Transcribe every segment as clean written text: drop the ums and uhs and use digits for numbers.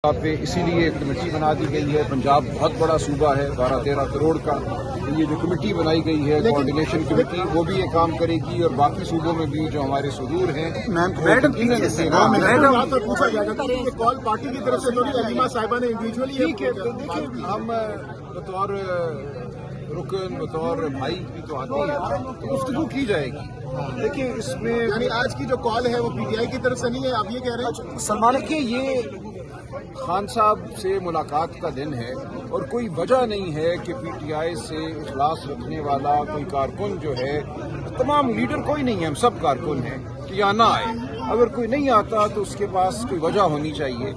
पे इसीलिए कमेटी बना दी गई है। पंजाब बहुत बड़ा सूबा है, 12-13 करोड़ का। ये जो कमेटी बनाई गई है कोऑर्डिनेशन कमेटी, वो भी ये काम करेगी और बाकी सूबों में भी जो हमारे सुदूर हैं मैडम पूछा जाएगा कि ये कॉल पार्टी की तरफ से तो नहीं, अलीमा साहिबा ने इंडिविजुअली। ठीक है, तो देखिए हम बतौर रुकन बतौर भाई की तो आते हैं, तो गुफ्तगू की जाएगी। देखिए इसमें यानी आज की जो कॉल है वो पीटीआई की तरफ से नहीं है, आप ये कह रहे हैं? सलमान, देखिए ये खान साहब से मुलाकात का दिन है और कोई वजह नहीं है कि पीटीआई से इखलास रखने वाला कोई कारकुन जो है, तमाम लीडर कोई नहीं है, हम सब कारकुन हैं, कि यहाँ ना आए। अगर कोई नहीं आता तो उसके पास कोई वजह होनी चाहिए।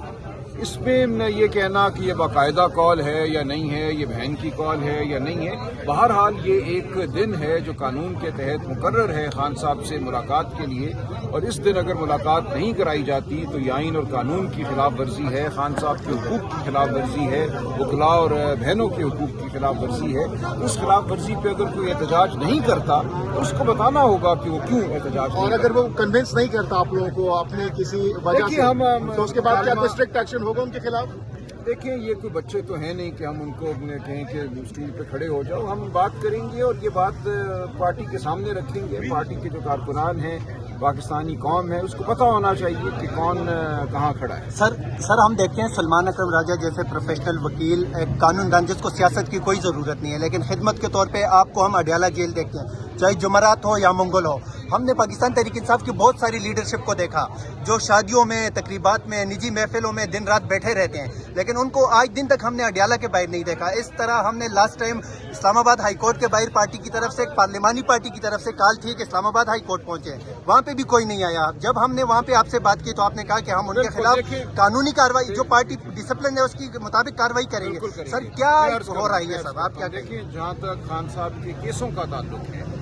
इसमें ये कहना कि ये बाकायदा कॉल है या नहीं है, ये बहन की कॉल है या नहीं है, बहरहाल ये एक दिन है जो कानून के तहत मुकर्रर है खान साहब से मुलाकात के लिए, और इस दिन अगर मुलाकात नहीं कराई जाती तो ये आइन और कानून की खिलाफ वर्जी है, खान साहब के हुकूक की खिलाफ वर्जी है, वकला और बहनों के हुकूक की खिलाफ वर्जी है। उस खिलाफ वर्जी पे अगर कोई एहतजाज नहीं करता तो उसको बताना होगा कि वो क्यों एहतजाज। और अगर वो कन्विंस नहीं करता आप लोगों को अपने किसी वजह से, तो उसके बाद क्या स्ट्रिक्ट एक्शन होगा उनके खिलाफ? देखिए ये कोई बच्चे तो हैं नहीं कि हम उनको कहें कि स्टूल पे खड़े हो जाओ। हम बात करेंगे और ये बात पार्टी के सामने रखेंगे। पार्टी के जो कारकुनान हैं, पाकिस्तानी कौम है, उसको पता होना चाहिए कि कौन कहाँ खड़ा है। सर हम देखते हैं सलमान अकरम राजा जैसे प्रोफेशनल वकील, कानूनदान, जिसको सियासत की कोई ज़रूरत नहीं है, लेकिन खिदमत के तौर पे आपको हम अडियाला जेल देखते हैं, चाहे जुमरात हो या मंगल हो। हमने पाकिस्तान तहरीक इंसाफ की बहुत सारी लीडरशिप को देखा जो शादियों में, तकरीबात में, निजी महफिलों में दिन रात बैठे रहते हैं, लेकिन उनको आज दिन तक हमने अडियाला के बाहर नहीं देखा। इस तरह हमने last time Islamabad high court के बाहर पार्टी की तरफ से, एक पार्लिमानी पार्टी की तरफ से कॉल थी कि इस्लामाबाद हाई कोर्ट पहुंचे, वहाँ पे भी कोई नहीं आया। जब हमने वहाँ पे आपसे बात की तो आपने कहा कि हम उनके खिलाफ कानूनी कार्रवाई, जो पार्टी डिसिप्लिन है उसकी मुताबिक कार्रवाई करेंगे। सर क्या हो रहा है ये सब, आप क्या? देखिए जहाँ तक खान साहब के केसों का ताल्लुक है,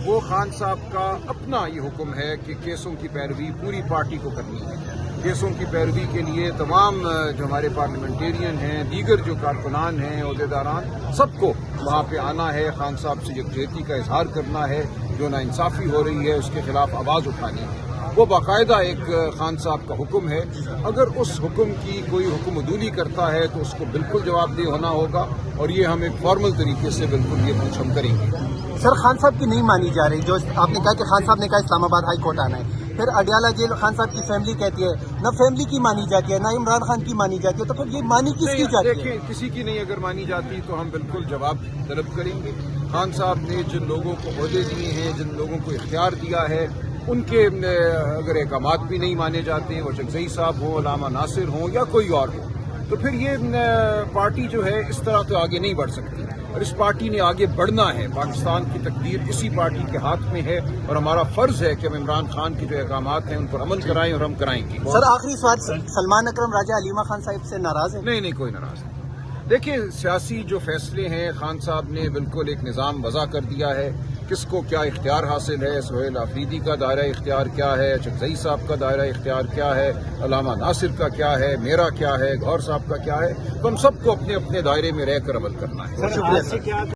वो खान साहब का अपना ये हुक्म है कि केसों की पैरवी पूरी पार्टी को करनी है। केसों की पैरवी के लिए तमाम जो हमारे पार्लियामेंटेरियन हैं, दीगर जो कारकुनान हैं, ओहदेदारान, सबको वहाँ पे आना है, खान साहब से यकजहती का इजहार करना है। जो नाइंसाफ़ी हो रही है उसके खिलाफ आवाज़ उठानी है। वो बाकायदा एक खान साहब का हुक्म है। अगर उस हुक्म की कोई हुक्म अदूली करता है तो उसको बिल्कुल जवाबदेह होना होगा, और ये हम एक फॉर्मल तरीके से बिल्कुल ये कुछ हम करेंगे। सर खान साहब की नहीं मानी जा रही, जो आपने कहा कि खान साहब ने कहा इस्लामाबाद हाई कोर्ट आना है, फिर अडियाला जेल खान साहब की फैमिली कहती है, न फैमिली की मानी जाती है, न इमरान खान की मानी जाती है, तो फिर ये मानी किसकी जाती है? देखिए किसी की नहीं अगर मानी जाती तो हम बिल्कुल जवाब तलब करेंगे। खान साहब ने जिन लोगों को ओहदे दिए हैं, जिन लोगों को इख्तियार दिया है, उनके अगर अहकामात भी नहीं माने जाते, वो चकजई साहब हों, अलामा नासिर हों या कोई और हो, तो फिर ये पार्टी जो है इस तरह तो आगे नहीं बढ़ सकती। और इस पार्टी ने आगे बढ़ना है। पाकिस्तान की तकदीर इसी पार्टी के हाथ में है और हमारा फर्ज है कि हम इमरान खान की जो अहकामात हैं उन पर अमल कराएं, और हम कराएंगे। सर आखिरी सवाल, सलमान अकरम राजा अलीमा खान साहब से नाराज है? नहीं, कोई नाराज नहीं। देखिए सियासी जो फैसले हैं, खान साहब ने बिल्कुल एक निज़ाम वज़ा कर दिया है, किसको क्या इख्तियार हासिल है। सुहेल आफरीदी का दायरा इख्तियार क्या है, चकजई साहब का दायरा इख्तियार क्या है, अलामा नासिर का क्या है, मेरा क्या है, गौहर साहब का क्या है, तो हम सबको अपने अपने दायरे में रहकर अमल करना है।